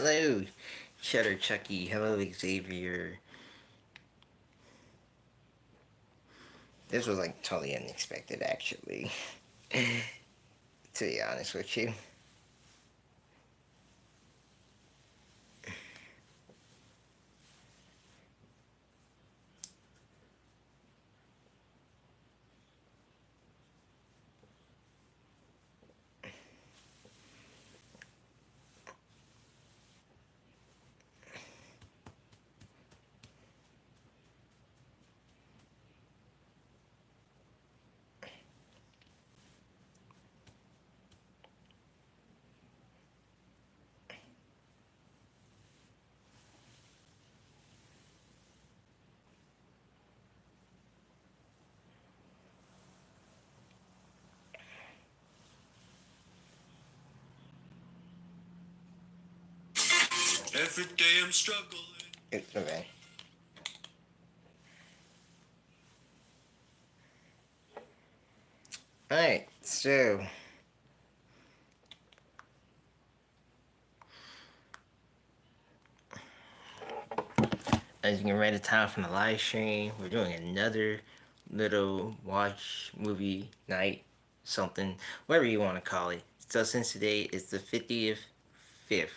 Hello, Cheddar Chucky. Hello, Xavier. This was like totally unexpected, actually. To be honest with you. Every day I'm struggling. Okay. Alright, so as you can read the time from the live stream, we're doing another little watch movie night, something, whatever you want to call it. So since today is the 50th, 5th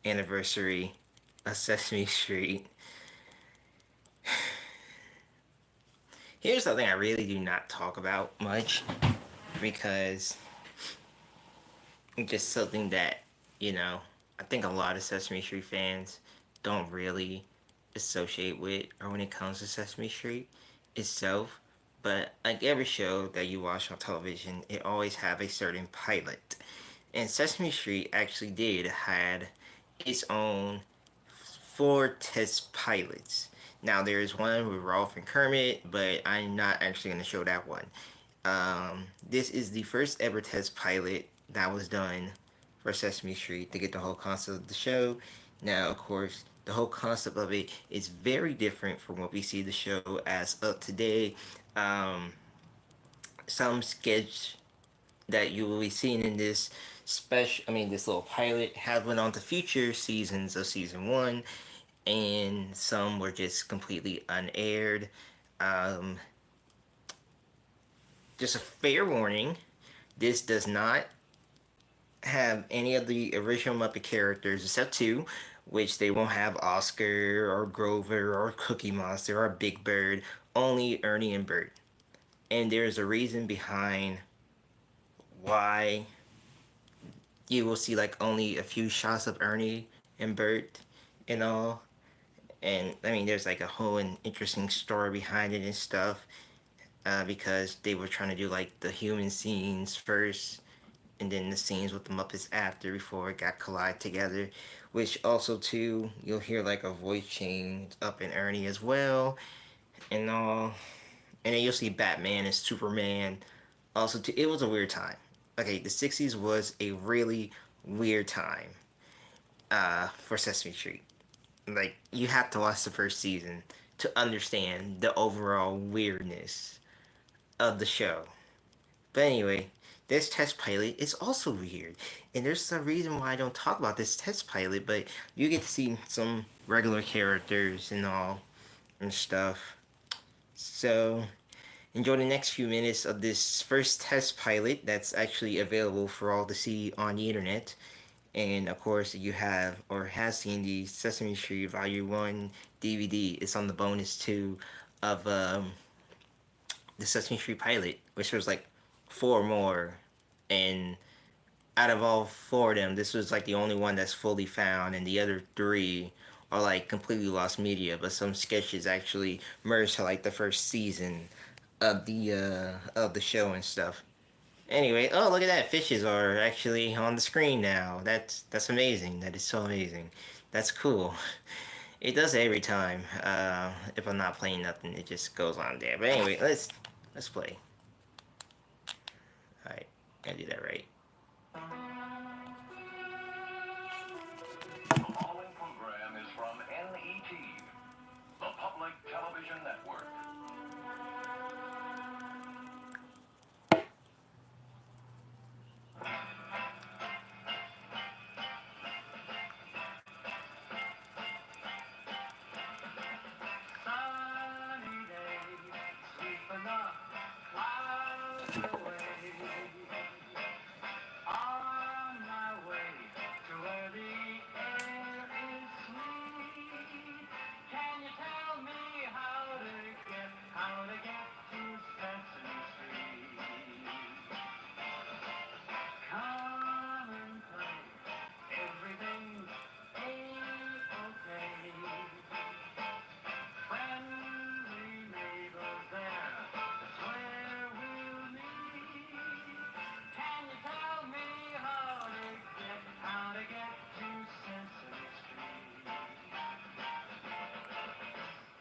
anniversary of Sesame Street, here's something I really do not talk about much because it's just something that, you know, I think a lot of Sesame Street fans don't really associate with or when it comes to Sesame Street itself. But like every show that you watch on television, it always have a certain pilot. And Sesame Street actually did had its own 4 test pilots. Now there's one with Rolf and Kermit, but I'm not actually going to show that one. This is the first ever test pilot that was done for Sesame Street to get the whole concept of the show. Now, of course, the whole concept of it is very different from what we see the show as of today. Um, some sketch that you will be seeing in this this little pilot has went on to future seasons of season one, and some were just completely unaired. Um, just a fair warning: this does not have any of the original Muppet characters except two, which they won't have Oscar or Grover or Cookie Monster or Big Bird, only Ernie and Bert. And there's a reason behind why you will see like only a few shots of Ernie and Bert and all. And I mean, there's like a whole interesting story behind it and stuff, because they were trying to do like the human scenes first and then the scenes with the Muppets after before it got collide together. Which also too, you'll hear like a voice change up in Ernie as well and all. And then you'll see Batman and Superman. Also too, it was a weird time. Okay, the '60s was a really weird time for Sesame Street. Like you have to watch the first season to understand the overall weirdness of the show. But anyway, this test pilot is also weird. And there's some reason why I don't talk about this test pilot, but you get to see some regular characters and all and stuff. So enjoy the next few minutes of this first test pilot that's actually available for all to see on the internet. And of course, you have or has seen the Sesame Street Volume 1 DVD. It's on the bonus too of the Sesame Street pilot, which was like 4 more. And out of all 4 of them, this was like the only one that's fully found, and the other 3 are like completely lost media. But some sketches actually merged to like the first season of the show and stuff. Anyway, oh look at that! Fishes are actually on the screen now. That's amazing. That is so amazing. That's cool. It does it every time. If I'm not playing nothing, it just goes on there. But anyway, let's play. All right, gotta do that right. The following program is from NET, the Public Television Network. On my way to where the air is sweet. Can you tell me how to get to Sesame Street? Come and play. Everything's a-okay. Friendly neighbors there. That's where we'll meet. Can you tell me how to get to Sesame Street?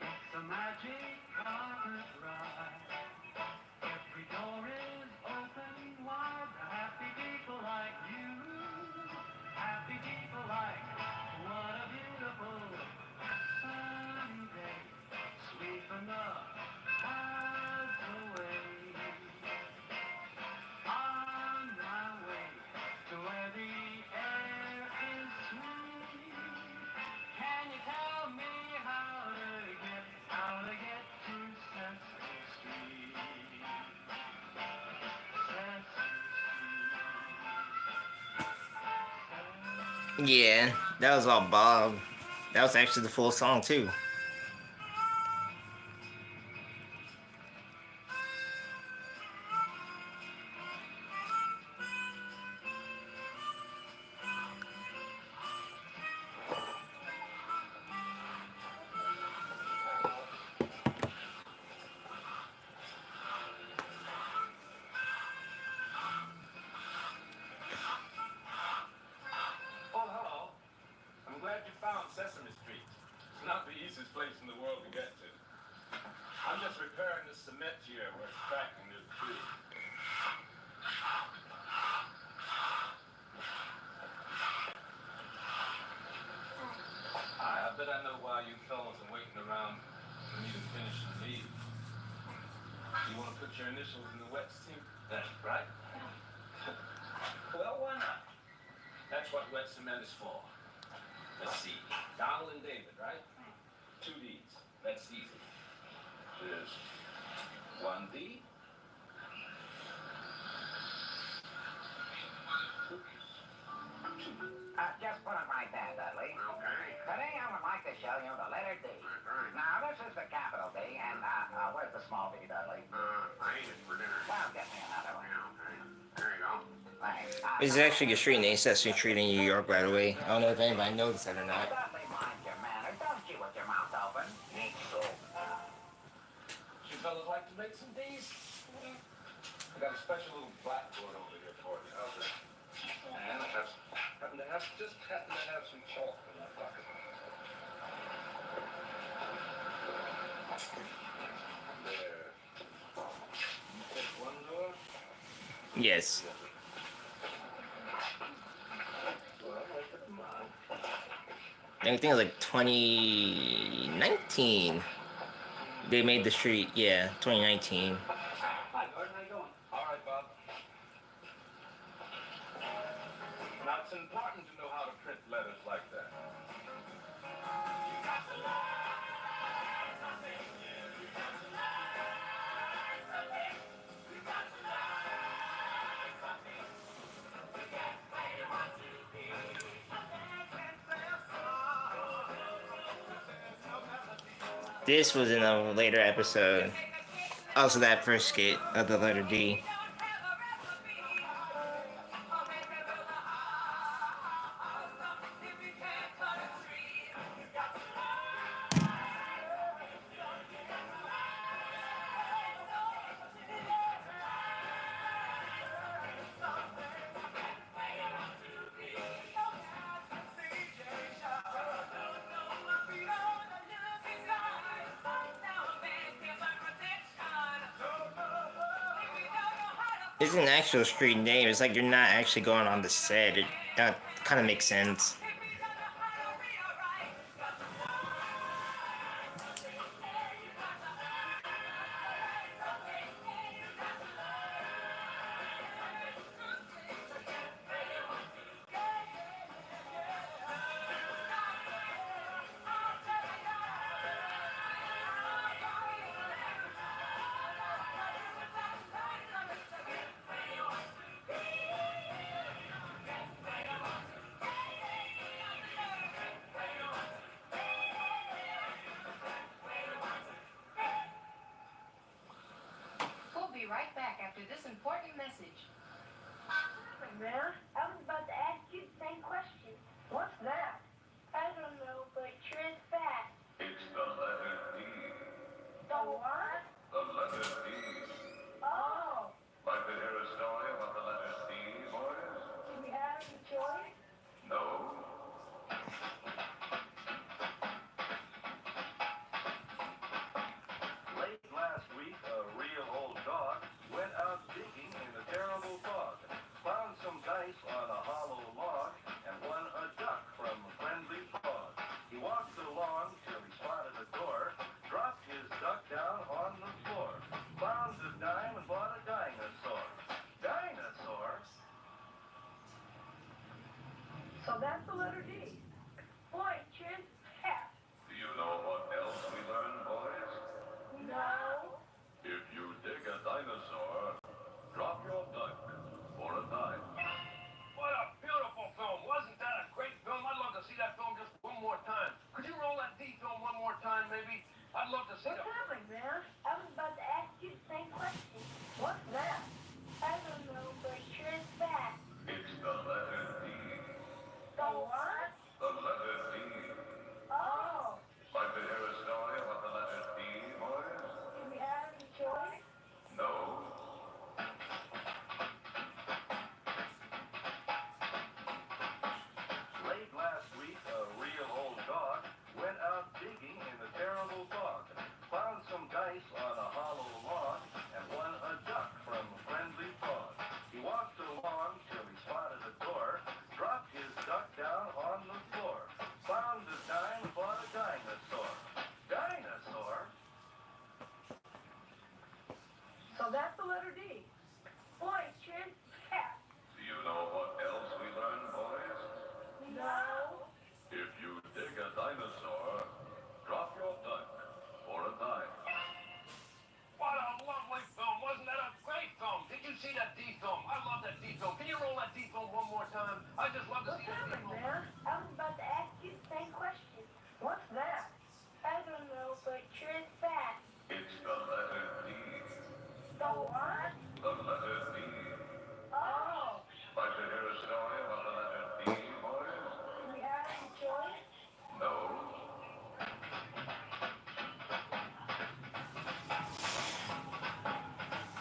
It's a magic carpet ride. Every door is open wide to happy people like you. Happy people like what a beautiful sunny day. Sweeping the clouds away. On my way to where the air is sweet. Can you tell me how to get to Sesame Street? Yeah, that was all Bob. That was actually the full song too. Oh, hello. I'm glad you found Sesame Street. It's not the easiest place in the world to get to. I'm just repairing the cement here where it's cracking near the tree. I bet I know why you fellas are waiting around for me to finish and leave. You want to put your initials in the wet cement? That's right. Well, why not? That's what wet cement is for. Let's see. Donald and David, right? Two D's. That's easy. There's one D. Just put it right there, Dudley. Okay. Today I would like to show you the letter D. Right. Now, this is the capital D, and where's the small d, Dudley? I ate it for dinner. Well, get me another one. Yeah, okay. There you go. Thanks. It's actually a street name, Sesame Street in New York, by the way. I don't know if anybody noticed that or not. Dudley, mind your manners. Don't you with your mouth open. You fellas like to make some D's? I got a special little blackboard over here for you. How's that? And I happen to have some chalk in that bucket. There. You take one door. Yes. Well, make it mine. I think it was like 2019. They made the street, yeah, 2019. Hi, Gordon. How you doing? All right, Bob. Now, it's important to know how to print letters like that. This was in a later episode. Also, that first skit of the letter D. It's an actual street name. It's like you're not actually going on the set. That kind of makes sense. be right back after this important message. Man, I was about to ask you the same question. What's that? I don't know, but it sure is fast. It's the letter D. The what? The letter D. Oh, Like to hear a story about the letter D, boys? do we have any choice? No. Late last week, a real old dog went out digging in the terrible fog, found some dice on a hollow log, and won a duck from friendly frog. He walked along till he spotted a door, dropped his duck down on the floor, found a dime and bought a dinosaur. Dinosaur? So that's the letter D. Boy, it sure is fast. Do you know what else we learned, boys? No. If you dig a dinosaur, drop your duck for a dime. What a beautiful film. Wasn't that a great film? I'd love to see that film just one more time. Could you roll that D film one more time, maybe? I'd love to see What's that. happening, man? I was about to ask you the same question. What's that? I don't know, but it sure is fast. It's the letter D. The what? The letter D. Oh, Like to hear a story about the letter D, boys? do we have any choice? No. Late last week, a real old dog went out digging in the terrible fog, found some dice on a hollow log, and won a duck from friendly frog. He walked along till he spotted a door, dropped his duck down on the floor, found a dime and bought a dinosaur. Dinosaur? So that's the letter D. Boy, it sure is fast. Do you know what else we learned, boys? No. If you dig a dinosaur, drop your duck for a dime. What a lovely film. Wasn't that a great film? Did you see that D film? I love that D film. Can you roll that D film one more time? I just love to What's see that D happening, film. man? I was about to ask you the same question. What's that? I don't know, but it sure is fast. It's the letter D. The what? The letter D. Oh, Like to hear a story about the letter D, boys? do we have any choice? No.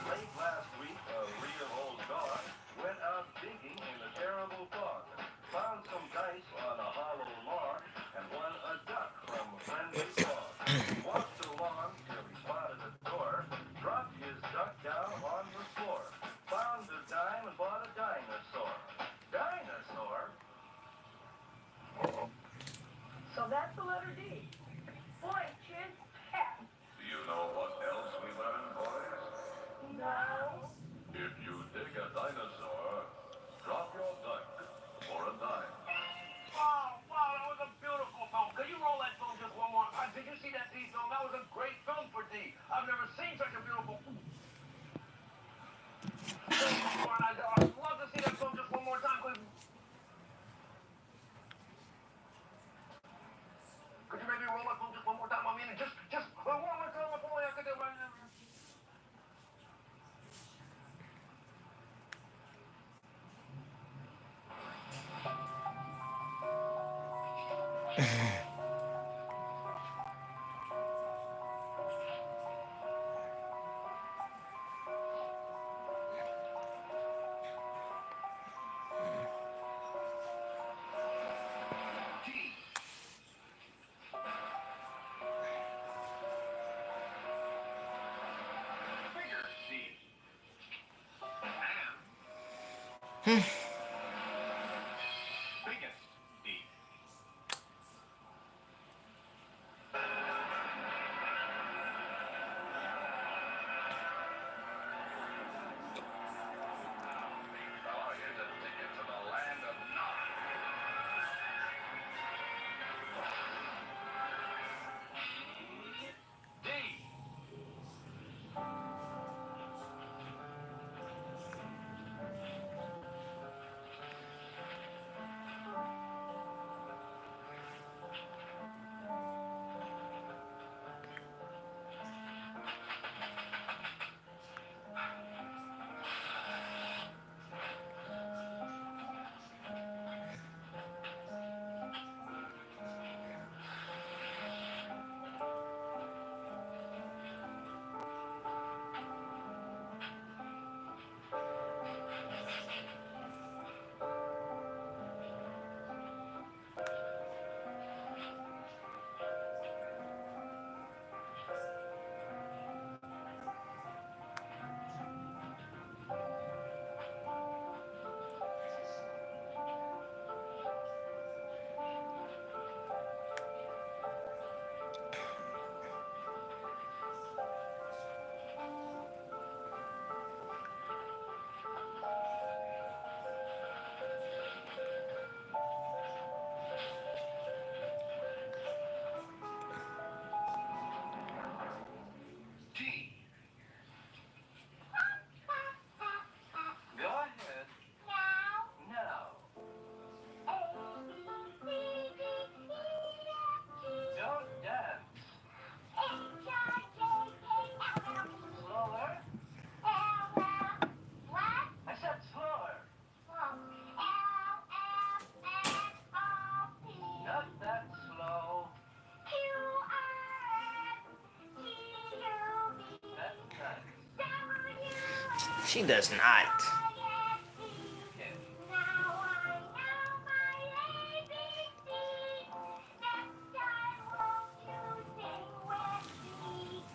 Late last week, a real old dog went out digging in the terrible fog, found some dice on a hollow log, and won a duck from friendly frog. He walked along till he spotted a door, dropped his duck down on the floor, found a dime and bought a dinosaur. Dinosaur? So that's the letter D. Boy, it sure is fast. Do you know what else we learned, boys? No. If you dig a dinosaur, drop your duck for a dime. Wow, that was a beautiful film. Could you roll that film just one more time? Did you see that D film? That was a great film for D. I've never seen such a beautiful film. I'd love to see that film just one more time. Could you maybe roll that film just one more time? I mean, just one more time. If only I could do it. G. Bigger D. And biggest D. Oh, here's a ticket to the land of Nod. D. She does not.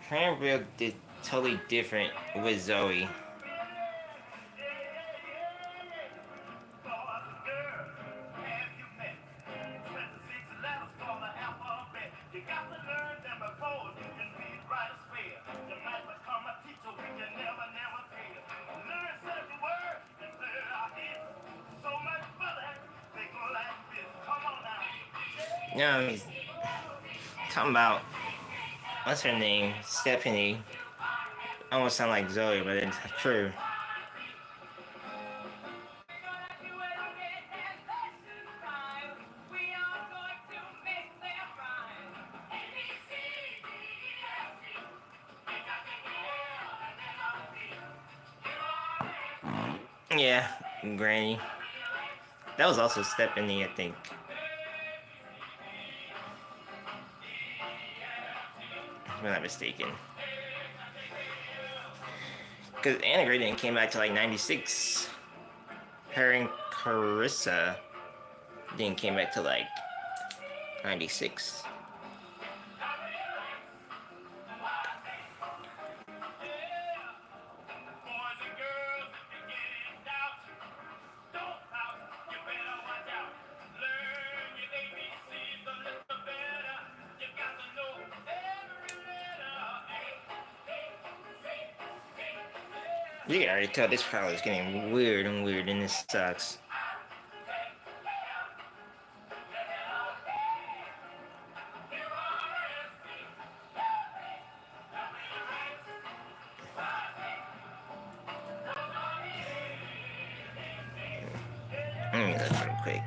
Cranbrook did totally different with Zoe. No, he's talking about what's her name? Stephanie. Almost sound like Zoe, but it's true. Yeah, Granny. That was also Stephanie, I think. If I'm not mistaken. Because Anna Gray didn't came back to like 96. Her and Carissa didn't came back to like 96. You can already tell this crowd is getting weird and weird, and this sucks. Let me look real quick.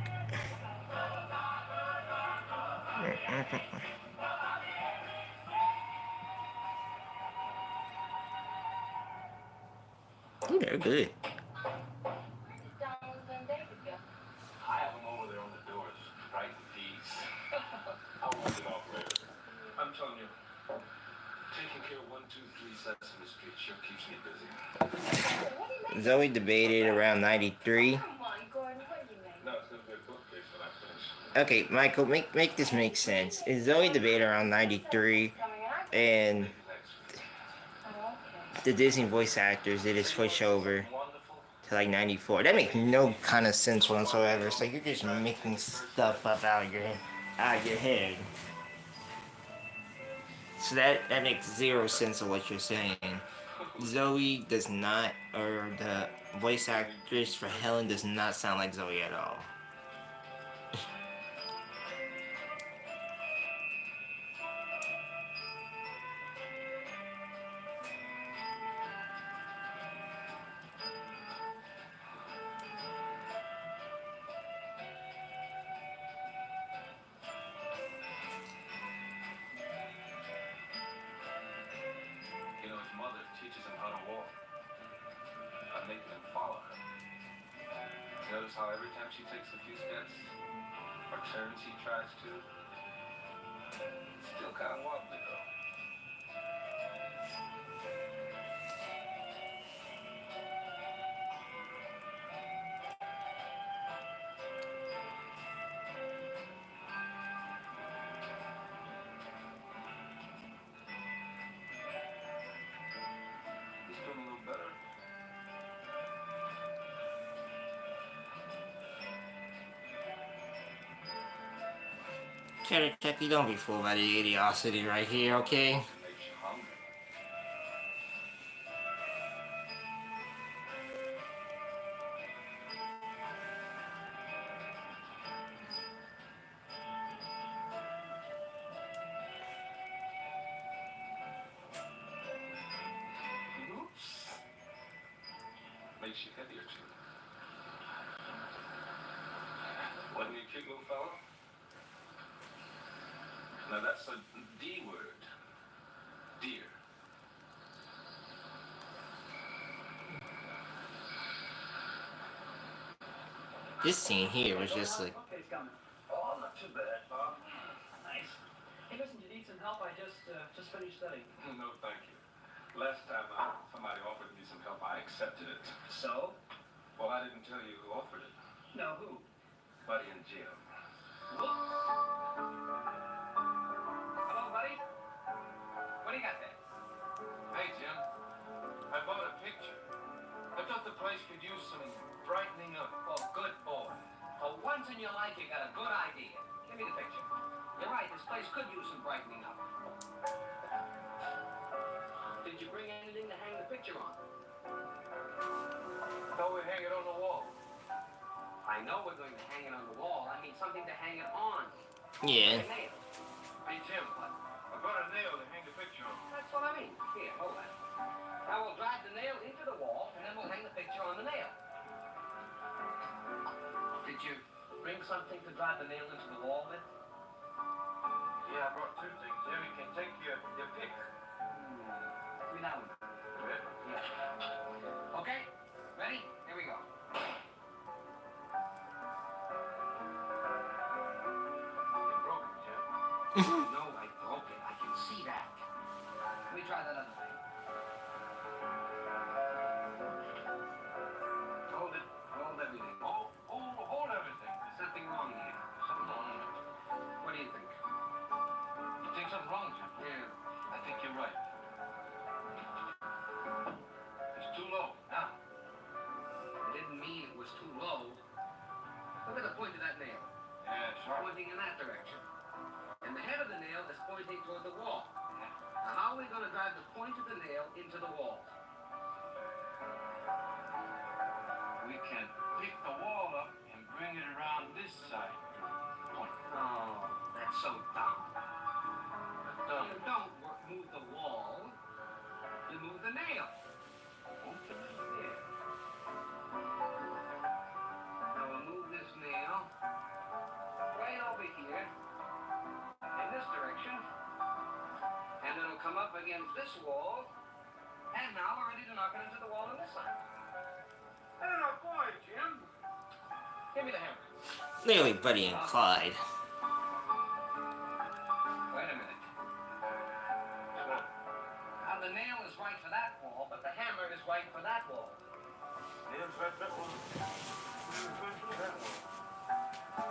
Ooh, they're good. I have them over there on the doors, right in peace. I'll walk it off later. I'm telling you, taking care of 123 Sesame Street sure keeps me busy. Zoe debated around 93. Come on, Gordon, what do you mean? No, it's gonna be a bookcase when I finish. Okay, Michael, make this make sense. Is Zoe debated around 93, and the Disney voice actors did a switch over to like 94. That makes no kind of sense whatsoever. So you're just making stuff up out of your head. So that makes zero sense of what you're saying. Zoe does not, or the voice actress for Helen does not sound like Zoe at all. You know, his mother teaches him how to walk by making him follow her. Notice how every time she takes a few steps or turns he tries to, still kind of wobbly though. He's doing a little better. Cheddar Chucky, don't be fooled by the idiocy right here, okay? Makes you hungry. Oops. Makes you heavier too. Wasn't he a cute little fella? Now that's a D word. Dear. This scene here was just like, Oh, not too bad, Bob. Nice. Hey, listen, you need some help? I just finished studying. No, thank you. Last time somebody offered me some help, I accepted it. So? Well, I didn't tell you who offered it. No, who? Buddy and Jim. Whoops. Hello, buddy? What do you got there? Hey, Jim. I bought a picture. I thought the place could use some brightening up. Oh, good boy. For once in your life, you got a good idea. Give me the picture. You're right, this place could use some brightening up. Did you bring anything to hang the picture on? I thought we'd hang it on the wall. I know we're going to hang it on the wall. I mean something to hang it on. Yeah. Like a nail. Hey, Jim. I bought a nail to hang the picture on. That's what I mean. Here, hold that. Now we'll drive the nail into the wall, and then we'll hang the picture on the nail. Did you bring something to drive the nail into the wall with? Yeah, I brought two things. Jim, you can take your pick. Give me that one. Yeah. Okay, ready? Here we go. You broke it, Jim. No, I broke it. I can see that. Let me try that other thing. Hold it. Hold everything. Hold everything. There's something wrong here. Something wrong. What do you think? You think something wrong, Jim? Yeah. I think you're right. It's too low. Now, I didn't mean it was too low. Look at the point of that nail. Yeah, It's sure. pointing in that direction. And the head of the nail is pointing toward the wall. Now, how are we going to drive the point of the nail into the wall? We can pick the wall up and bring it around this side. Point. Oh, that's so dumb. Dumb. You don't move the wall. You move the nail. Here. Now we'll move this nail right over here in this direction. And it'll come up against this wall. And now we're ready to knock it into the wall on this side. I don't know, boy, Jim. Give me the hammer. Clearly, Buddy and Clyde. Wait a minute. Now the nail is right for that wall, but the hammer is right for that wall. Nail's right that one. Nail's right for that one.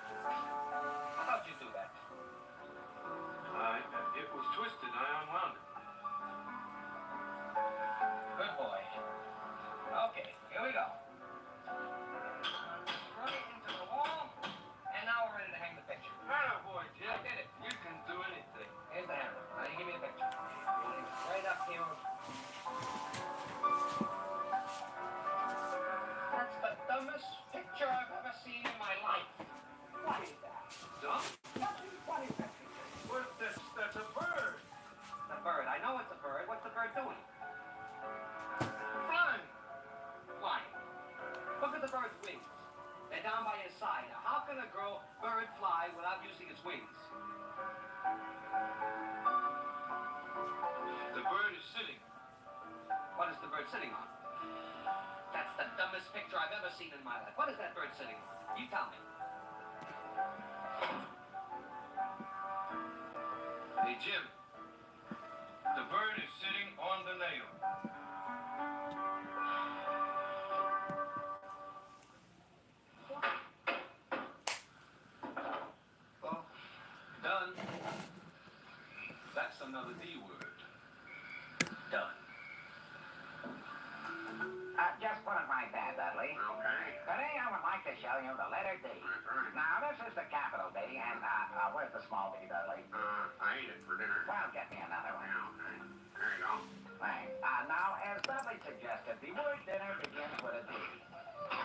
How'd you do that? It was twisted. I unwound it. Good boy. Okay, here we go. Right into the wall, and now we're ready to hang the picture. Atta boy, Jim. I did it. You can do anything. Here's the hammer. Now you give me the picture. Right up here. That's the dumbest picture I've ever seen in my life. What is that? Dumb? What is that? What? That's a bird. The bird. I know it's a bird. What's the bird doing? Flying. Flying. Look at the bird's wings. They're down by his side. Now, how can a bird fly without using its wings? The bird is sitting. What is the bird sitting on? That's the dumbest picture I've ever seen in my life. What is that bird sitting on? You tell me. Hey, Jim. The bird is sitting on the nail. Well, done. That's another D word. Done. Just put it right there, Dudley. Okay. Today I would like to show you the letter D. Now, this is the capital D, and where's the small d, Dudley? I ate it for dinner. Well, get me another one. Yeah, okay. There you go. Thanks. Now, as Dudley suggested, the word dinner begins with a D.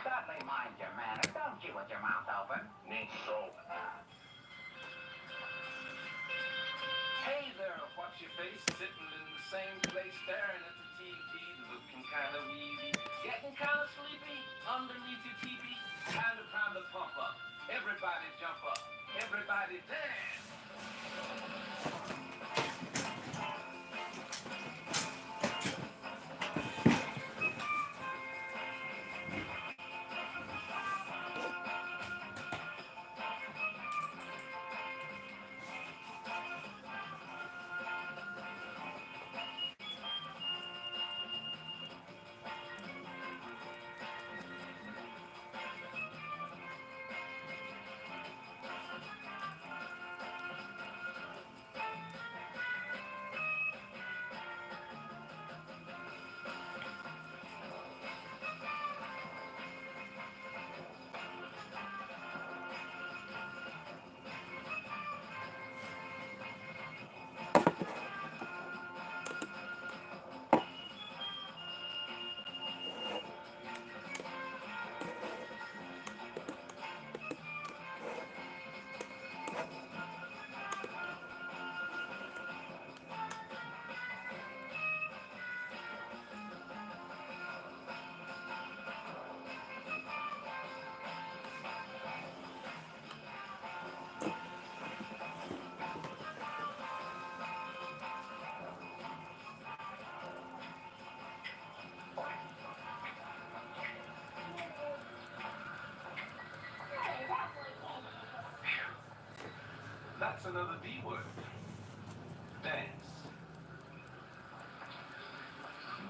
Dudley, mind your manners. Don't chew with your mouth open. Neat so. Hey there, what's your face? Sitting in the same place, staring at the TV, looking kind of weedy, getting kind of sleepy underneath your TV. Time to pump up. Everybody jump up. Everybody dance. That's another D word. Dance.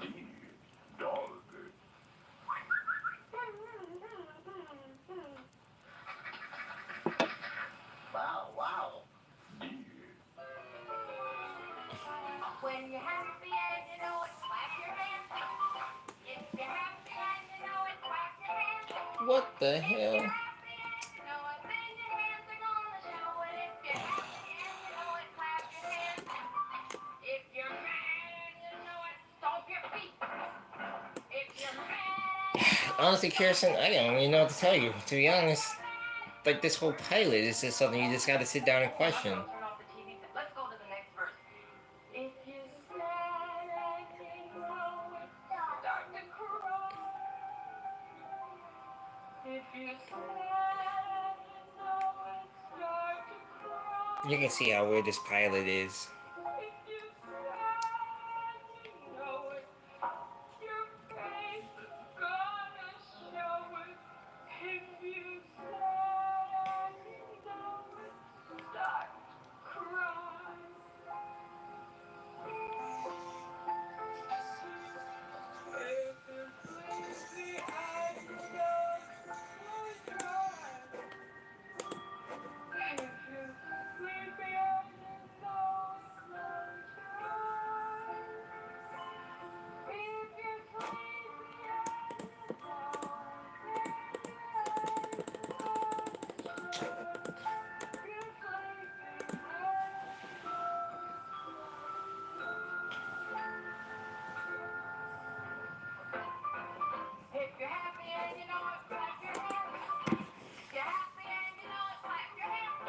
D. Dog. Wow, wow. D. When you're happy and you know it, clap your hands. If you're happy and you know it, clap your hands. What the If you're hell? happy and you know it, then your hands are gonna show it. If you're happy and you know it, clap your hands. If you're mad and you know it, stomp your feet. If you're mad and you know it, Honestly, Kirsten, I don't even know what to tell you. To be honest, like this whole pilot is just something you just got to sit down and question. turn off the TV. Let's go to the next verse. If you're sad and you know it, start to cry. If you're sad and you know it, start to You can cry. see how weird this pilot is. If you're sad and you know it, your face is gonna show it. If you're sad and you know it, start to cry. If you're sleepy and you know it, close your eyes. If you're sleepy and you know it, close your eyes. If you're sleepy and you know it, then your eyes are gonna show it. If you're sleepy and you know it, if you're happy and you know it, clap your hands. If you're happy and you know it, clap your hands.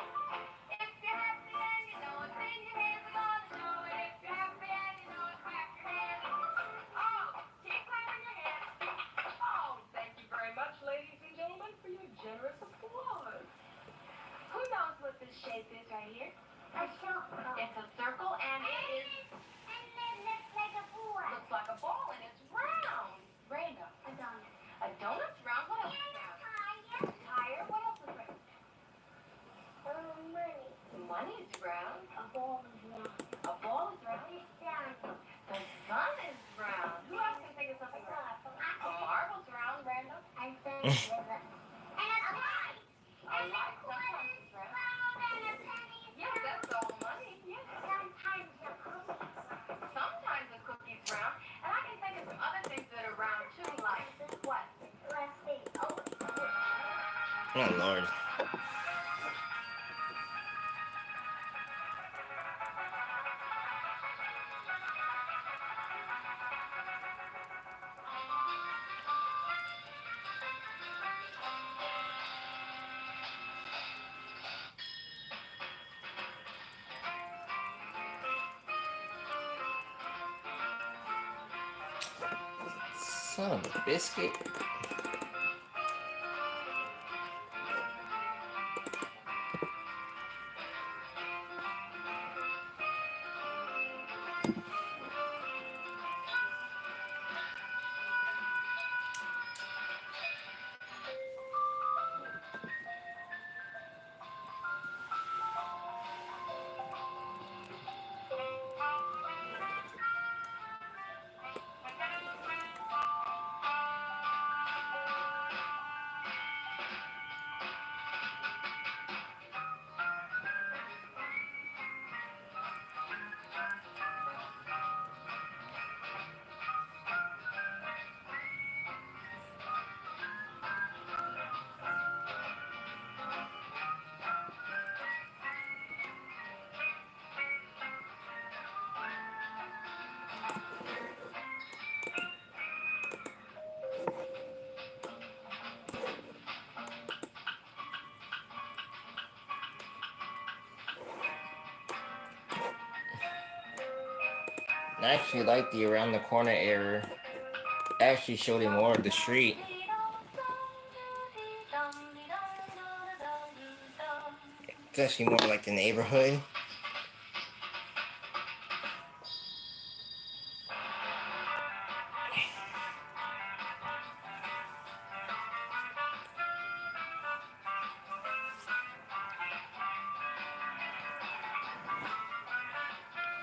If you're happy and you know it, then your hands are gonna show it. If you're happy and you know it, clap your hands. Oh, keep clapping your hands. Oh, thank you very much, ladies and gentlemen, for your generous applause. Who knows what this shape is right here? A circle. It's a circle and it is And it looks like a ball. looks like a ball and it's round. Brenda, A donut. a donut's round. What else is round? Tire. Tire. What else is round? Money. Money's round. A ball is round. A ball is round. The sun. The sun is round. Who else can think of something round? A marble's round, Brenda. And then river. And a light. A light sometimes is round. And a penny. Yes, that's all money. Yes. Sometimes a cookie. Sometimes a cookie's round. And I can think of some other things that are round too, like what? Let's see. Oh, Oh Lord. Son of a biscuit. I actually like the around the corner era. Actually showed him more of the street. It's actually more like the neighborhood.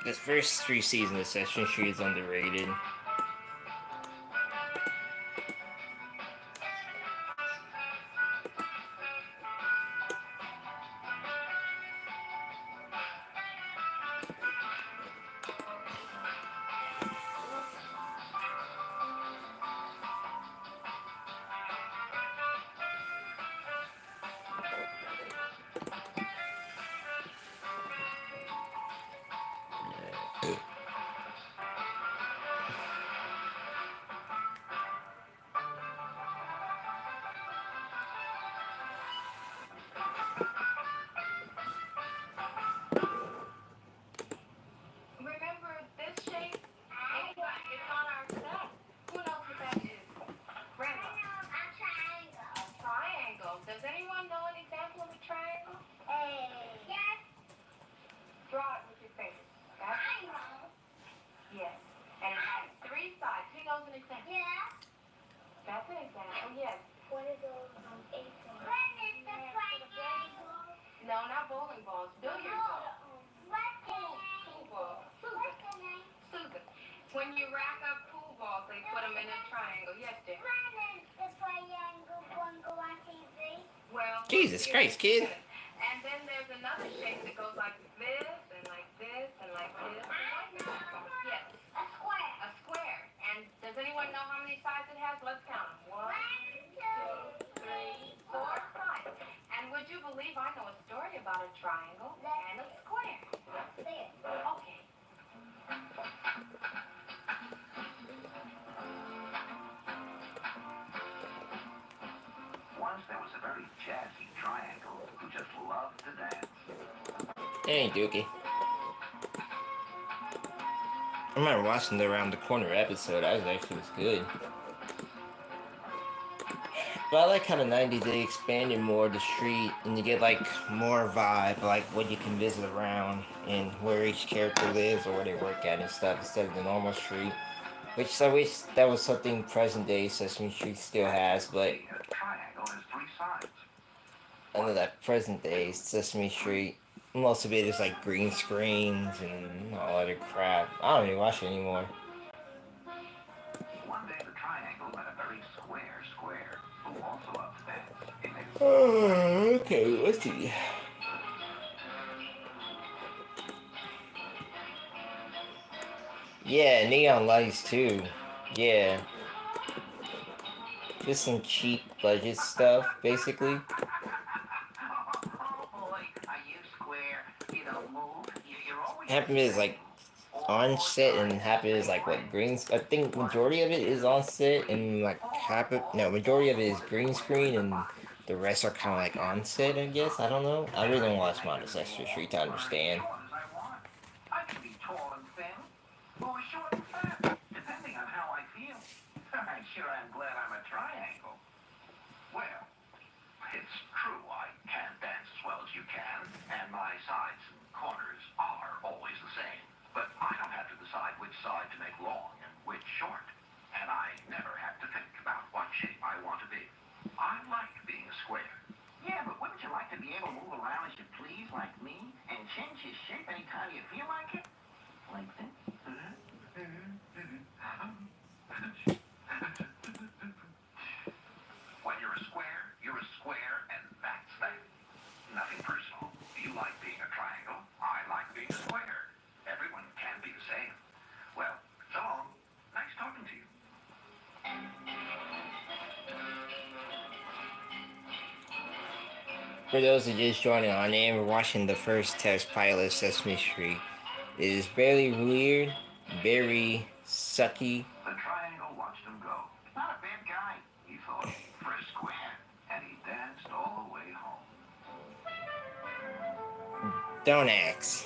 The first three seasons of Sesame Street is underrated. Remember this shape? It's on our set. Who knows what that is? Grandma. A triangle. A triangle. Does anyone know an example of a triangle? Yes. Draw it with your fingers. I know. Yes. And it has three sides. Who knows an example? Yeah. That's an example, yes. What are those eight things? When is the triangle? No, not bowling balls. Billiard balls. What's the Pool balls. What's the name? Susan. When you rack up pool balls, they put them in a triangle. Yes, dear. When is the triangle going to go on TV? Well, Jesus Christ, kid. and then there's another shape that goes like this and like this and like this and like this. Yes, A square. a square. And does anyone know how many sides it has? Let's count them. 1, 2, 3, 4 sides. And would you believe I know a story about a triangle and a square? There. Okay. Once there was a very jazzy triangle who just loved to dance. Hey, Dookie. I remember watching the Around the Corner episode. That was good. But I like how the 90s they expanded more the street and you get like more vibe, like what you can visit around and where each character lives or where they work at and stuff instead of the normal street. Which I wish that was something present day Sesame Street still has, but A triangle has three sides. I know that present day Sesame Street, most of it is like green screens and all other crap. I don't even watch it anymore. One day the triangle met a very square who also loved to dance. It makes Okay, let's see. Yeah, neon lights too. Yeah. Just some cheap budget stuff, basically. Oh boy, are you square? You don't move. You're always Half of it is like on set and half of it is like what I think majority of it is on set and like majority of it is green screen and the rest are kind of like on set. I guess I don't know. I really don't watch Modern Sesame Street to understand. I can be tall and thin, or short and fat, depending on how I feel. I'm sure I'm glad I'm a triangle. Well, it's true I can't dance as well as you can, and my sides and corners are always the same. But I don't have to decide which side to make long and which short. And I never have to think about what shape I want to be. I like being a square. Yeah, but wouldn't you like to be able to move around as you please like me and change your shape anytime you feel like it? Like this? When you're a square, and that's that. Nothing personal. You like being a triangle. I like being a square. Everyone can be the same. Well, so long. Nice talking to you. For those who just joining on in, we're watching the first test pilot of Sesame Street. It is barely weird, very sucky. The triangle watched him go. Not a bad guy, he thought, for a square. And he danced all the way home. Don't ask.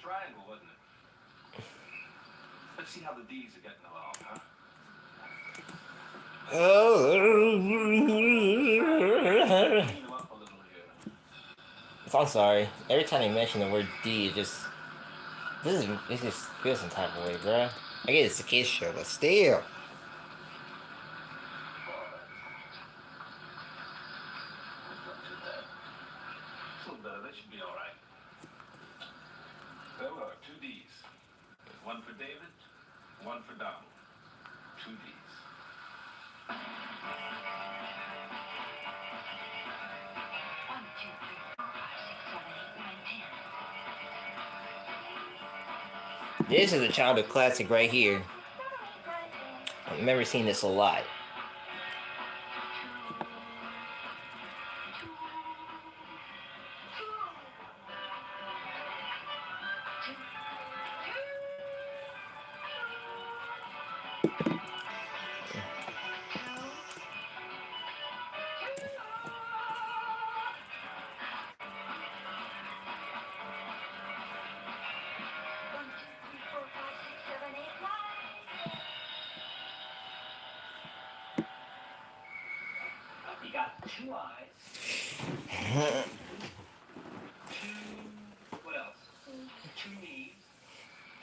triangle, wasn't it? Let's see how the D's are getting along, huh? Clean them up a little here. I'm sorry. Every time they mention the word D, it just feels some type of way, bro. I get it's a kid's show, but still. It's a little better. That should be all right. There were two D's. One for David, one for Donald. Two D's. One, two, three, four, five, six, seven, eight, nine, 10. This is a childhood classic right here. I remember seeing this a lot. One, two, three, four, five, six, seven, eight, nine. You got two eyes. What else? Two knees.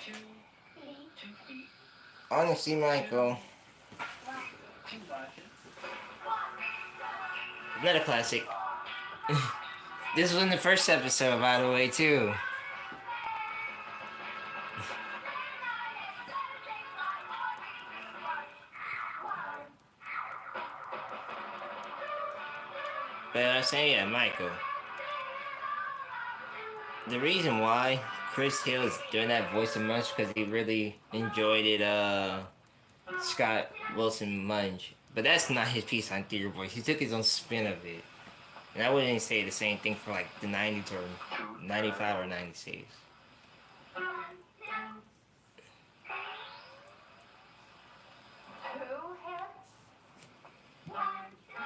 Two feet. Honestly, Michael, Two lashes. another classic. This was in the first episode, by the way, too. But I say, yeah, Michael. The reason why Chris Hill is doing that voice of Munch because he really enjoyed it. Scott Wilson Munch, but that's not his piece on Theater Boys. He took his own spin of it, and I wouldn't say the same thing for like the '90s or '95 or '96. Two heads. One, two,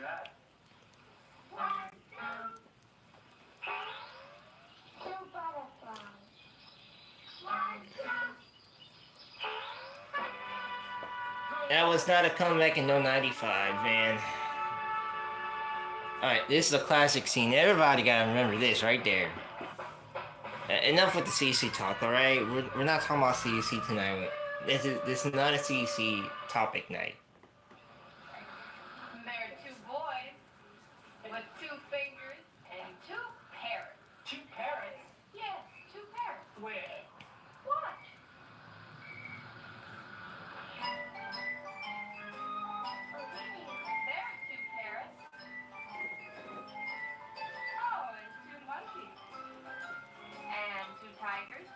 That. one, two butterflies. One, That was not a comeback in no '95, man. All right, this is a classic scene. Everybody gotta remember this right there. Enough with the CC talk, all right? We're not talking about CC tonight. This is not a CC topic night. There are two boys with two fingers and two parrots. Two parrots. Yes, two parrots. Where? What? There are two parrots. Oh, and two monkeys. And two tigers.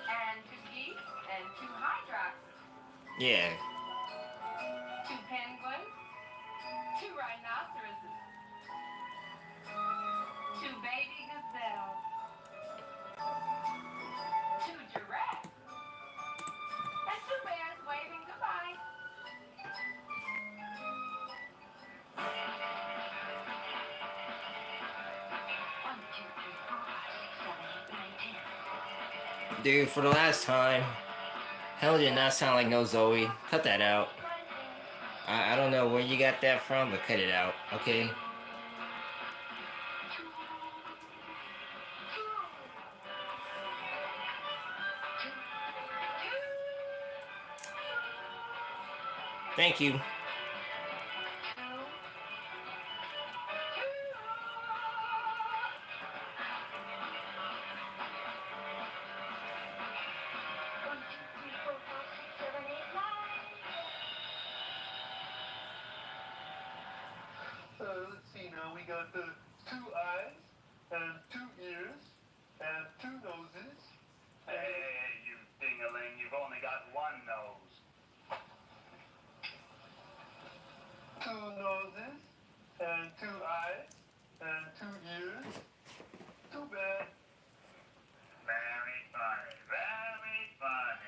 And two geese. And two hydroxes. Yeah. Two penguins. Two rhinoceroses. Two baby gazelles. Two giraffes. And two bears waving goodbye. One, two, three, four, five, six, seven, eight, nine, 10. Dude, for the last time, hell did not sound like no Zoe. Cut that out. I don't know where you got that from, but cut it out, okay? Thank you. one, two, three, four, five, six, seven, eight, nine. Let's see now. We got two eyes and two ears and two noses. Hey, you ding-a-ling, you've only got one nose. Two noses and two eyes and two ears. Too bad. Very funny, very funny.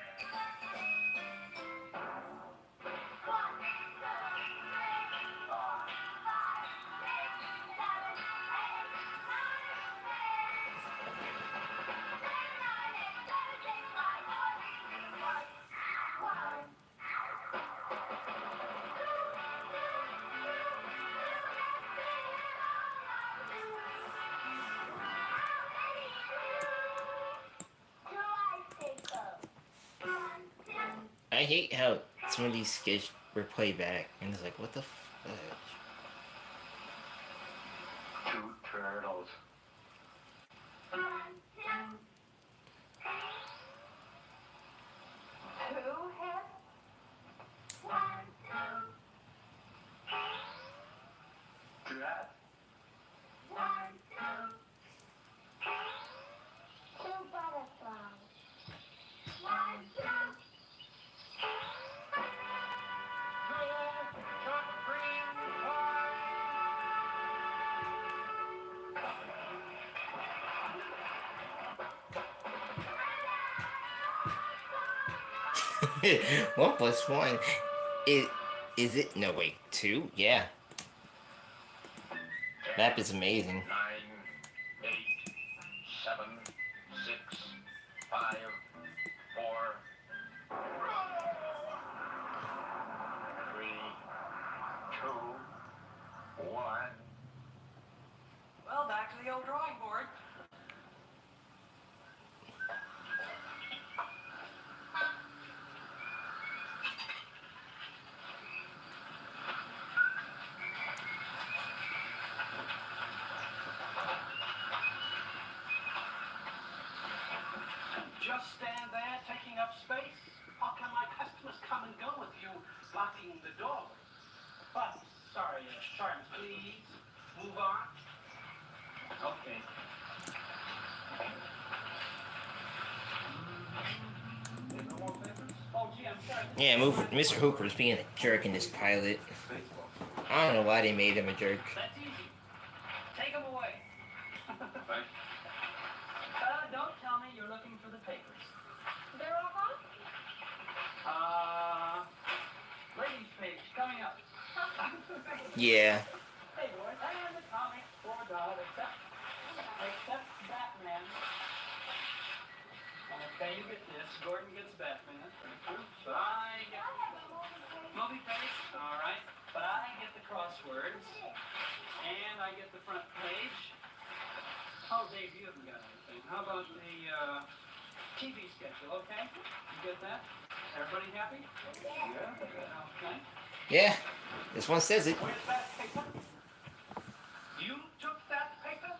I hate how some of these skits were played back, and it's like, what the fudge? Two turtles. Two heads. Cat. Two butterflies. One plus one. Is is it? No wait, two. Yeah, map is amazing. 9, 8, 7, 6, 5, 4, 3, 2, 1. Well, back to the old drawing board. Just stand there taking up space? How can my customers come and go with you blocking the doorway? But, sorry, please, move on. Okay. No more papers? Oh, gee, I'm sorry. Yeah, Mr. Hooper's being a jerk in this pilot. I don't know why they made him a jerk. That's easy. Take them away. Thanks. Don't tell me you're looking for the papers. They're all gone? Ladies page, coming up. Yeah. Hey, boys, I am the comic for God, except Batman. Okay, you get this. Gordon gets Batman. But I get movie page. All right. But I get the crosswords, and I get the front page. Oh, Dave, you haven't got anything. How about the TV schedule? Okay, you get that? Everybody happy? Yeah. Okay. Yeah. This one says it. Where's that paper? You took that paper?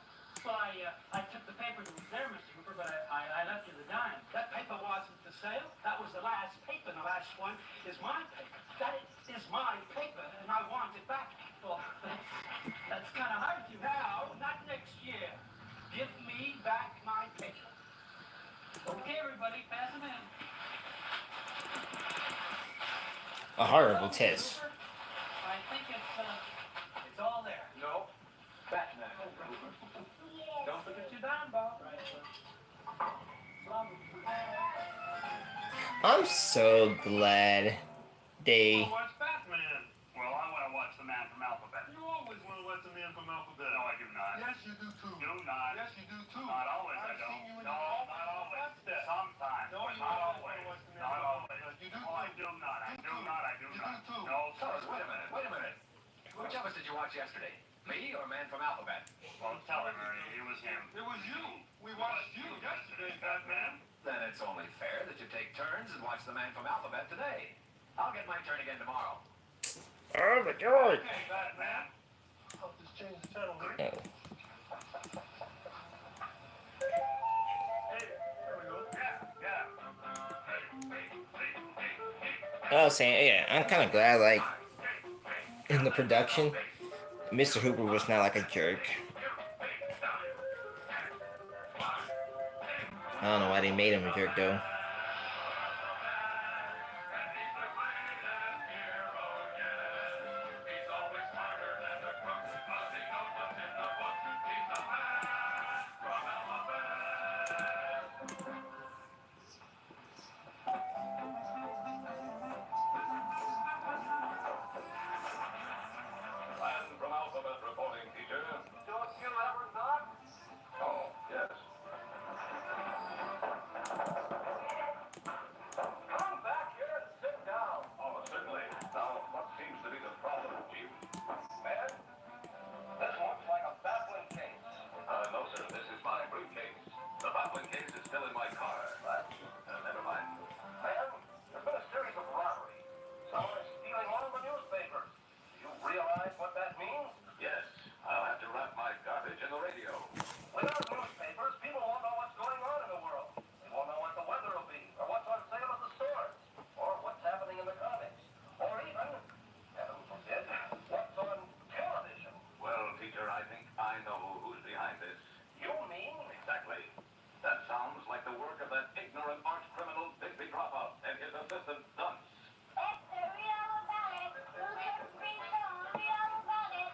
Well, I took the paper that was there, Mr. Hooper, but I left you the dime. That paper wasn't for sale. That was the last paper, and the last one is my paper. That is my paper, and I want it back. Well, that's kind of hard to now, not next year. Give me back my paper. Okay, everybody, pass them in. A horrible test. I think it's all there. No. Batman. Don't forget your dime, Bob. Right. I'm so glad they. Watch Batman. Well, I want to watch the man from Alphabet. You always want to watch the man from Alphabet. No, I do not. Yes, you do too. Do not. Yes, you do too. Not always. I don't. No, not always. Sometimes. No, you not always. Not always. You do. Oh, I do not. I do not. I do not. No. Fellas, wait a minute. Wait a minute. Which of us did you watch yesterday? Me or Man from Alphabet? Well, tell him, Ernie. It was him. It was you. We watched you yesterday, Batman. Then it's only fair that you take turns and watch the Man from Alphabet today. I'll get my turn again tomorrow. Oh my god. Okay, Batman. I'll just change the channel here. Oh. Hey, there we go. Yeah. I was saying, yeah, I'm kind of glad, like, in the production, Mr. Hooper was not like a jerk. I don't know why they made him a jerk, though. Man from Alphabet reporting, teacher. Don't you ever knock? Oh, yes. sounds like the work of that ignorant arch criminal Digby Dropout and his assistant Dunce. It's the real about it. Newspaper screens tell real about it.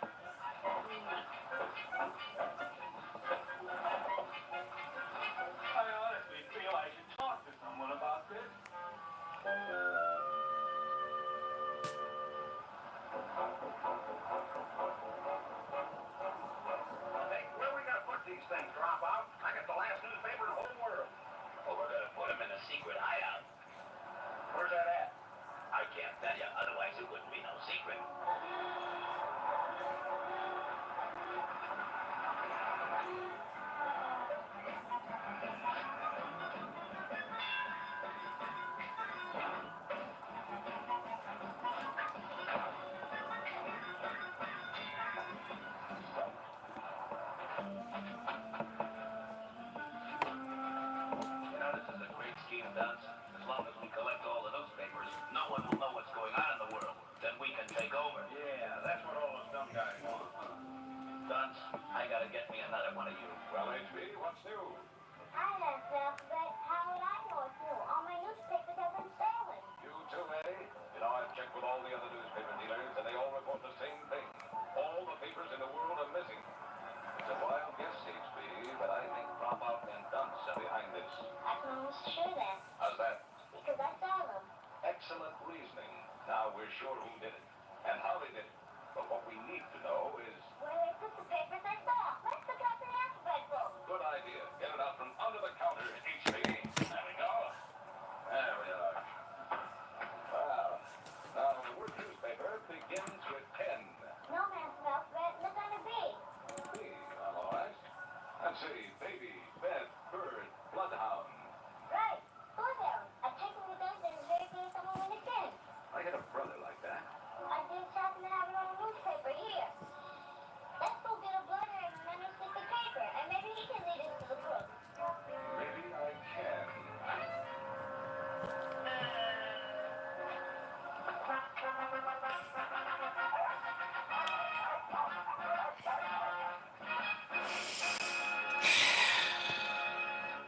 I honestly feel I should talk to someone about this. Hey, where we gonna put these things, Dropout? I got the last newspaper in the whole world. Well, we're gonna put them in a secret hideout. Where's that at? I can't tell you, otherwise it wouldn't be no secret. You know, this is a great scheme, Dunce. As long as we collect all the newspapers, no one will know what's going on in the world. Then we can take over. Yeah, that's what all those dumb guys want. Dunce, I gotta get me another one of you. Well, HB, what's new? I left Alphabet. How would I know it's new? All my newspapers have been stolen. You too, eh? You know, I've checked with all the other newspaper dealers, and they all report the same thing. All the papers in the world are missing. It's a wild guess, HB, but I think Dropout and Dunce are behind this. I can almost sure that. How's that? Because I saw them. Excellent reasoning. Now we're sure who did it and how they did it. But what we need to know is... Where they put the papers I saw. Let's look up in the alphabet book. Good idea. Get it out from under the counter, HB. There we go. There we are. Well, now the word newspaper begins with N. No man's alphabet. Look on the B. B, all right. Let's see. Baby, bed, bird, bloodhound. Right. Bloodhound. I checked with them and it's very clear someone went again. I had a brother like that. I didn't happen to have it on a newspaper here. Let's go get a bloodhound and then stick the paper. And maybe he can lead us to the crook. Maybe I can.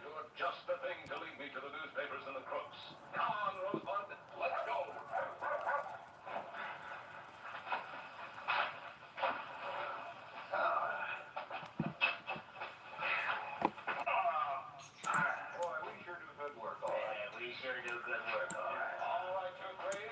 You're just the thing to lead me to the newspapers and the crooks. Come on, Rosebud. Let's go. Boy, we sure do good work, all right. Yeah, we sure do good work, all right. All right, you three.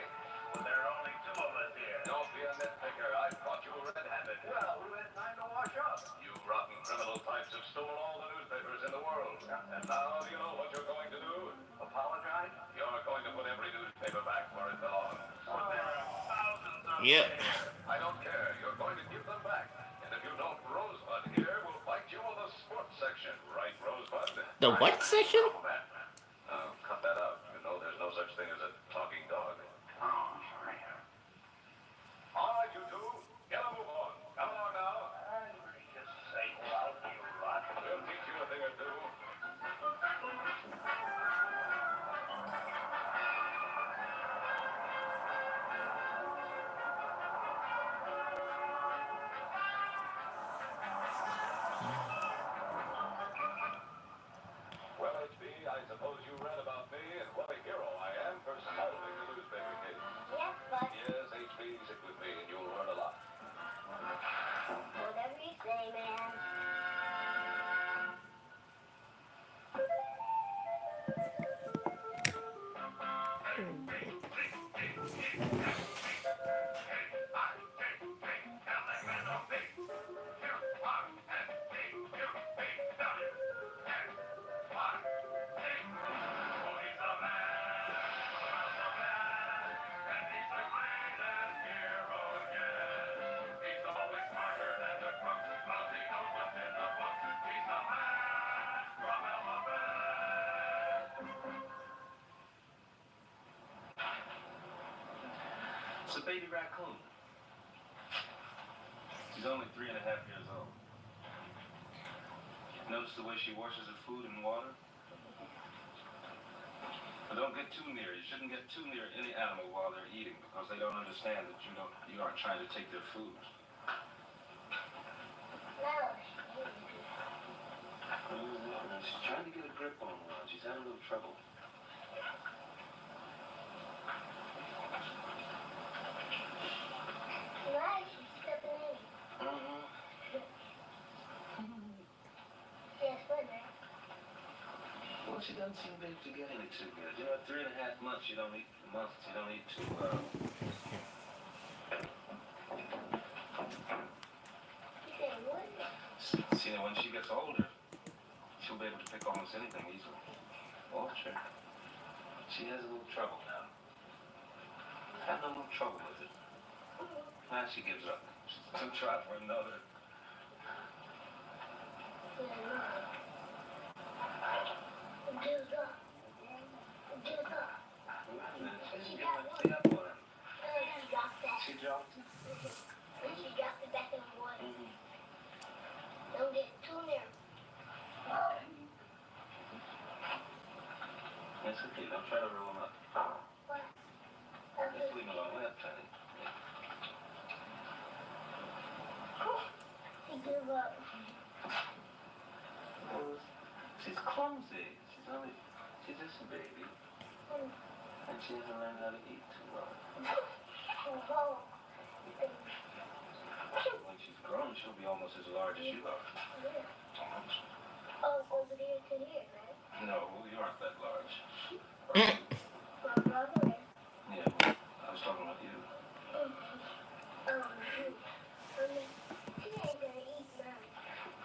Well, there are only two of us here. Don't be a nitpicker. I caught you red-handed. Well, we had time to wash up. You rotten criminal types have stolen all the newspapers in the world. And now you know what you're going to do? Apologize? You're going to put every newspaper back where it belongs. But there are thousands of Yep. I don't care. You're going to give them back. And if you don't, Rosebud here will bite you on the sports section. Right, Rosebud? The what section? Cut that out. You know there's no such thing as a talking dog. Oh, sorry. All right, you two. Get a move on. Come along now. Just say, well, you rot. We'll teach you a thing or two. Well, HB, I suppose you read about me and what a hero I am for solving the newspaper case. Yes, but Yes, HB, sit with me and you'll learn a lot. whatever you say, man. It's a baby raccoon. She's only 3.5 years old. Notice the way she washes her food and water? But don't get too near. You shouldn't get too near any animal while they're eating because they don't understand that you aren't trying to take their food. No. She's trying to get a grip on one. She's having a little trouble. Why is she stepping in? Mm-hmm. Yes, what now? Well, she doesn't seem to be getting it too good. You know, at 3.5 months, you don't need to. She said, what? See, now when she gets older, she'll be able to pick almost anything easily. Watch her. She has a little trouble now. Having a little trouble with it. Now she gives up. She's gonna try for another. She's getting a clean up on it. She dropped it. And she dropped it back in the water. Mm-hmm. Don't get too near. That's okay. Don't try to roll them up. What? Just leave them alone. We have plenty. She gave up. Well, she's clumsy. She's just a baby. And she hasn't learned how to eat too well. When she's grown, she'll be almost as large as you are. Oh, over there to here, right? No, you aren't that large. My brother is. Yeah, well, I was talking about you. She ain't gonna eat now.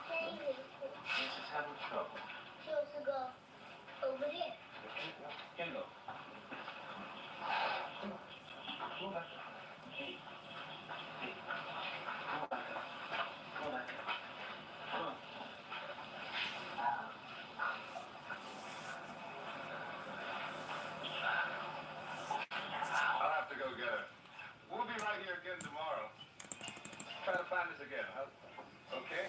She ain't gonna eat. She's just having trouble. She wants to go over there. Here you go. Go back. Hey. Hey. Go back up. Go back up. Come on. I'll have to go get her. We'll be right here again tomorrow. Try to find us again, huh? Okay?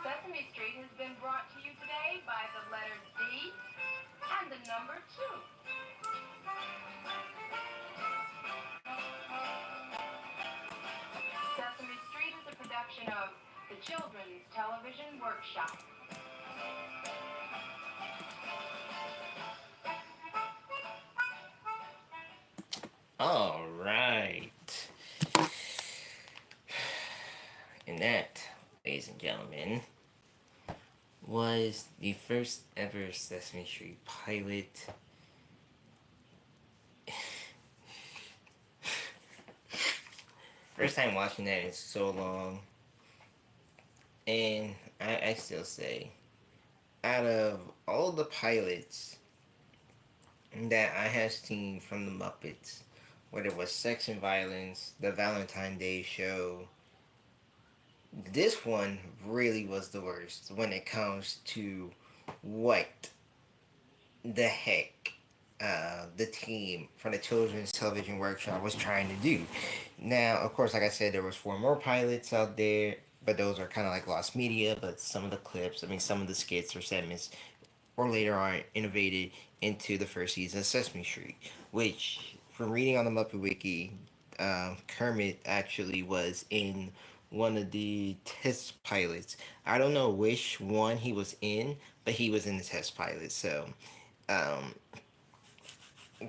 Sesame Street has been brought to you today by the letter D and the number 2. Sesame Street is a production of the Children's Television Workshop. All right. And that, ladies and gentlemen, was the first ever Sesame Street pilot. First time watching that in so long. And I still say, out of all the pilots that I have seen from the Muppets, whether it was Sex and Violence, the Valentine Day Show, this one really was the worst when it comes to what the heck the team from the Children's Television Workshop was trying to do. Now, of course, like I said, there was 4 more pilots out there, but those are kind of like lost media. But some of the clips, I mean, some of the skits or segments, or later on innovated into the first season of Sesame Street, which, from reading on the Muppet Wiki, Kermit actually was in one of the test pilots. I don't know which one he was in, but he was in the test pilot. Um,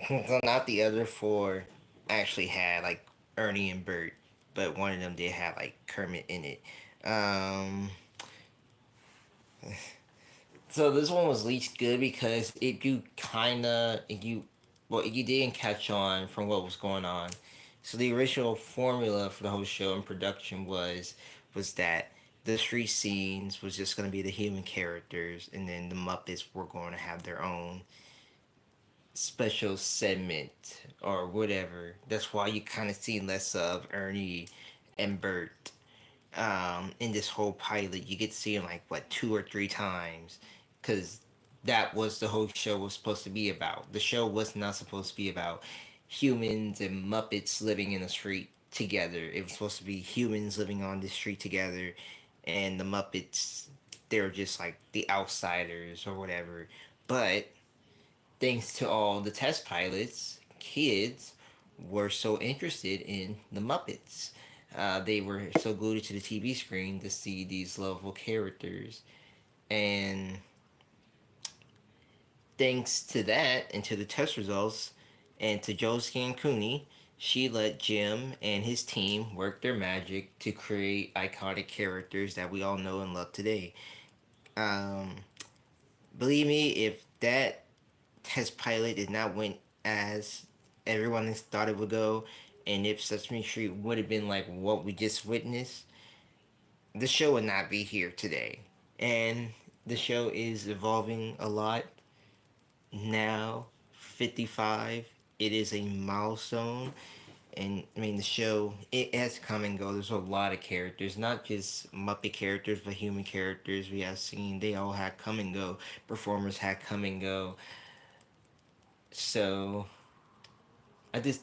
so not the other 4 actually had like Ernie and Bert, but one of them did have like Kermit in it. So this one was least good because it you kinda you well you didn't catch on from what was going on. So the original formula for the whole show and production was that the street scenes was just gonna be the human characters, and then the Muppets were going to have their own special segment or whatever. That's why you kind of see less of Ernie and Bert. in this whole pilot. You get to see him like what 2 or 3 times, because that was the whole show was supposed to be about. The show was not supposed to be about humans and Muppets living in the street together. It was supposed to be humans living on the street together, and the Muppets, they're just like the outsiders or whatever. But thanks to all the test pilots, kids were so interested in the Muppets. They were so glued to the TV screen to see these lovable characters. And thanks to that and to the test results and to Joe Scancuni, she let Jim and his team work their magic to create iconic characters that we all know and love today. Um, Believe me, if that test pilot did not went as everyone thought it would go, and if Sesame Street would have been like what we just witnessed, the show would not be here today. And the show is evolving a lot now. 55. It is a milestone. And I mean, the show, it has come and go. There's a lot of characters, not just Muppet characters, but human characters we have seen. They all had come and go. Performers had come and go. So I just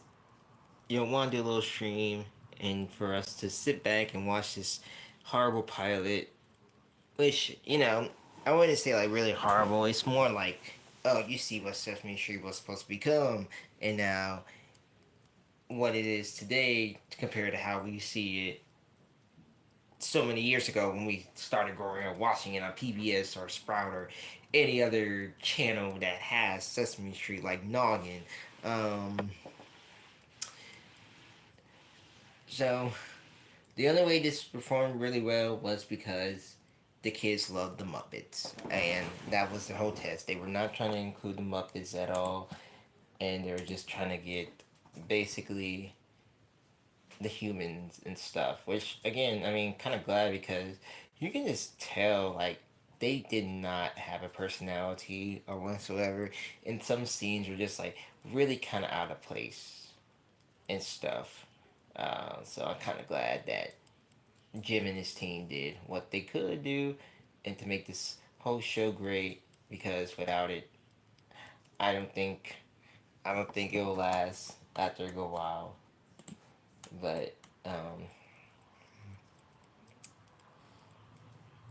want to do a little stream and for us to sit back and watch this horrible pilot, which I wouldn't say like really horrible. It's more like, oh, you see what Sesame Street was supposed to become, and now what it is today compared to how we see it so many years ago when we started growing up watching it on PBS or Sprout or any other channel that has Sesame Street like Noggin. Um, so the only way this performed really well was because the kids loved the Muppets, and that was the whole test. They were not trying to include the Muppets at all, and they were just trying to get basically the humans and stuff. Which again, I mean, kind of glad because you can just tell like they did not have a personality or whatsoever, and some scenes were just like really kind of out of place and stuff. So I'm kind of glad that Jim and his team did what they could do, and to make this whole show great. Because without it, I don't think it will last after a good while. But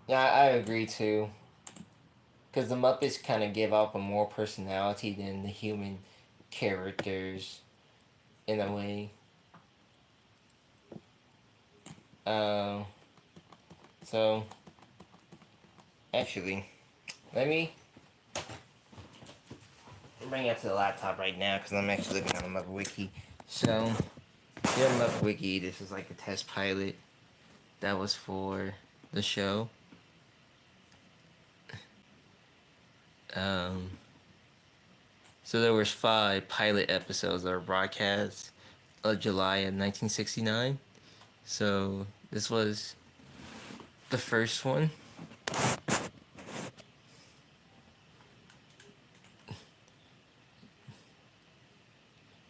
yeah, I agree too. Because the Muppets kind of give off a more personality than the human characters in a way. Um, so actually, let me bring it to the laptop right now because I'm actually looking on the Muppet Wiki. So, here on Muppet Wiki, this is like a test pilot that was for the show. Um, so there was 5 pilot episodes that were broadcast of July of 1969. So this was the first one.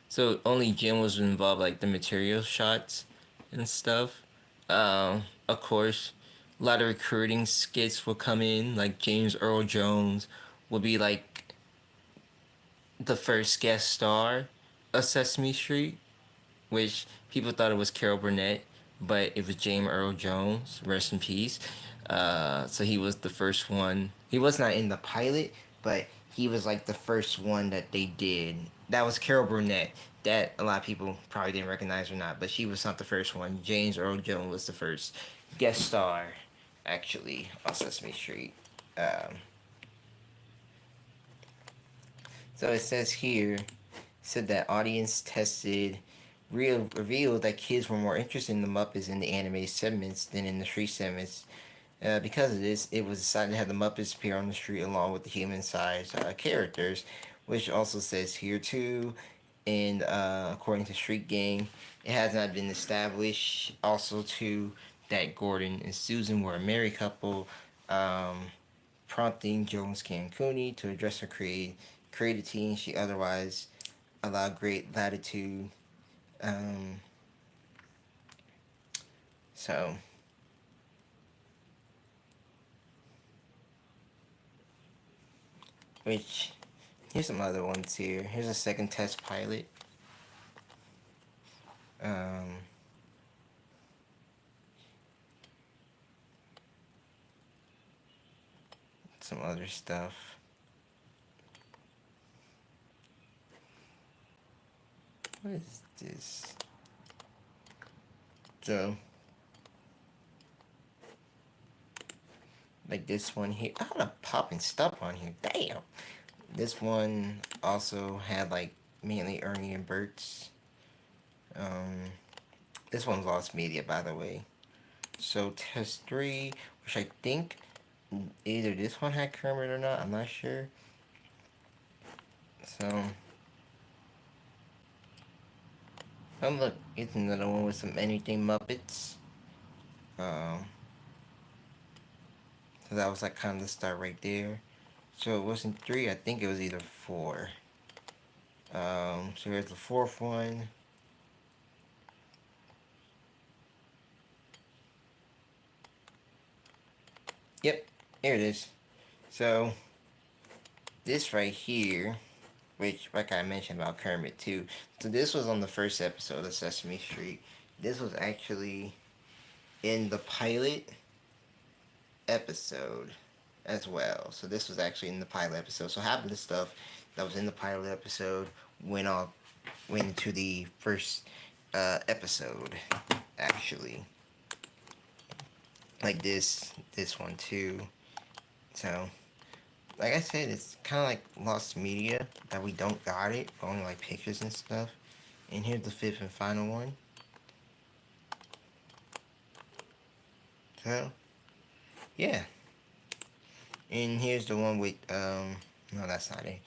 So only Jim was involved, like the material shots and stuff. Of course, a lot of recruiting skits will come in. Like James Earl Jones will be like the first guest star of Sesame Street, which people thought it was Carol Burnett, but it was James Earl Jones. Rest in peace. So he was the first one. He was not in the pilot, but he was like the first one that they did. That was Carol Burnett. That a lot of people probably didn't recognize or not, but she was not the first one. James Earl Jones was the first guest star, actually, on Sesame Street. Um, so it says here, said that audience tested revealed that kids were more interested in the Muppets in the animated segments than in the street segments. Because of this, it was decided to have the Muppets appear on the street along with the human-sized characters, which also says here too. And according to Street Gang, it has not been established. Also, too, that Gordon and Susan were a married couple, prompting Jones Cancuni to address her creative team. She otherwise allowed great latitude. Um, so Which, here's some other ones here. Here's a second test pilot. Um, some other stuff. What is this? So, like this one here. I had a popping stuff on here. Damn. This one also had like mainly Ernie and Bert's. Um, this one's lost media, by the way. So test 3, which I think either this one had Kermit or not. I'm not sure. So, oh look, it's another one with some anything Muppets. Um, so that was like kind of the start right there. So it wasn't 3. I think it was either 4. So here's the 4th one. Yep, here it is. So this right here, which like I mentioned about Kermit too. So this was on the first episode of Sesame Street. This was actually in the pilot episode as well. So this was actually in the pilot episode. So half of the stuff that was in the pilot episode went into the first episode actually. Like this one too. So like I said, it's kind of like lost media that we don't got it, but only like pictures and stuff. And here's the 5th and final one. So yeah. And here's the one with no, that's not it.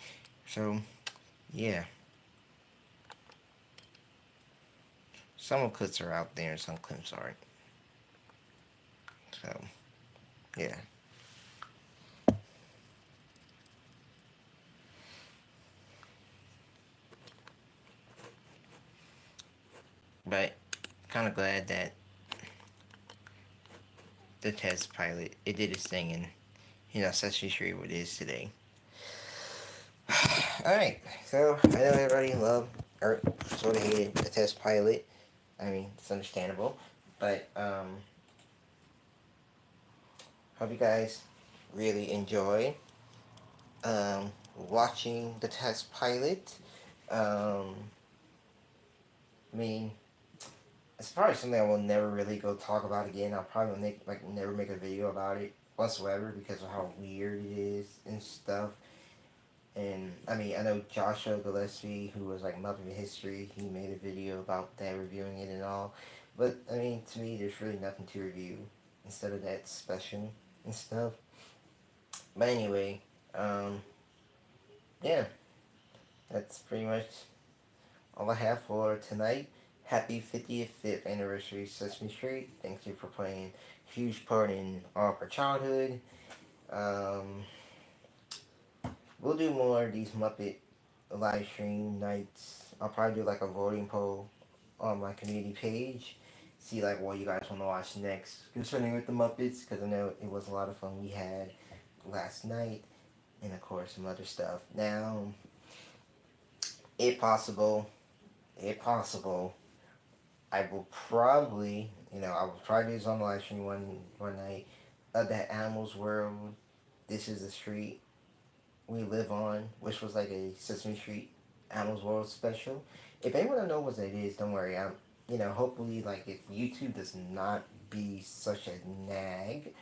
So yeah. Some clips are out there and some clips aren't. So yeah. But kind of glad that the test pilot it did its thing and Sesame Street what it is today. Alright, so I know everybody loved or sort of hated the test pilot. I mean, it's understandable. But hope you guys really enjoy watching the test pilot. Um, I mean, it's probably something I will never really go talk about again. I'll probably never make a video about it whatsoever because of how weird it is and stuff. And I mean, I know Joshua Gillespie, who was like Muppet History, he made a video about that, reviewing it and all. But I mean, to me, there's really nothing to review instead of that special and stuff. But anyway, yeah, that's pretty much all I have for tonight. Happy 55th anniversary Sesame Street. Thank you for playing a huge part in all of our childhood. Um, we'll do more of these Muppet live stream nights. I'll probably do like a voting poll on my community page. See like what you guys want to watch next concerning with the Muppets, because I know it was a lot of fun we had last night, and of course some other stuff. Now, if possible, I will probably, I will try to do this on the live stream one night of that Animals World. This is the street we live on, which was like a Sesame Street Animals World special. If anyone knows what that is, don't worry. Hopefully, like if YouTube does not be such a nag,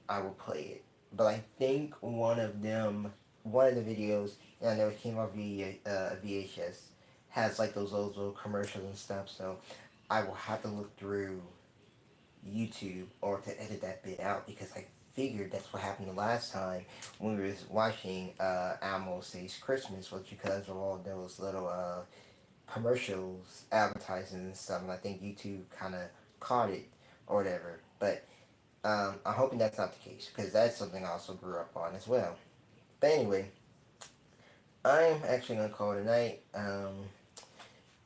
I will play it. But I think one of the videos, and I know it came off via VHS, has like those little commercials and stuff. So I will have to look through YouTube or to edit that bit out because I figured that's what happened the last time when we was watching Elmo Saves Christmas was because of all those little commercials, advertising and stuff, and I think YouTube kind of caught it or whatever. But I'm hoping that's not the case because that's something I also grew up on as well. But anyway, I'm actually gonna call it a night.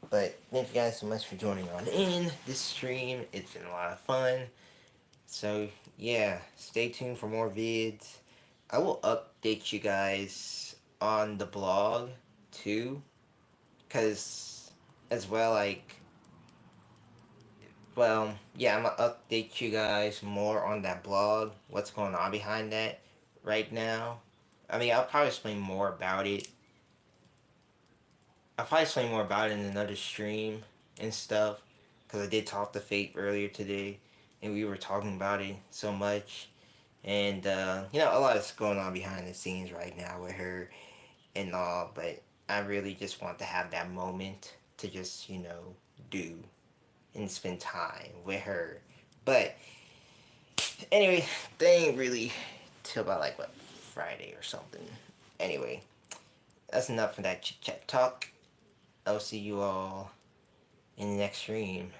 But thank you guys so much for joining on in this stream. It's been a lot of fun. So yeah, stay tuned for more vids. I will update you guys on the blog too, because as well, like, well, yeah, I'm gonna update you guys more on that blog, what's going on behind that right now. I mean, I'll probably explain more about it. I'll probably explain more about it in another stream and stuff, because I did talk to Fate earlier today, and we were talking about it so much. And, a lot is going on behind the scenes right now with her and all, but I really just want to have that moment to just, do and spend time with her. But anyway, they ain't really till about like what, Friday or something. Anyway, that's enough for that chit chat talk. I'll see you all in the next stream.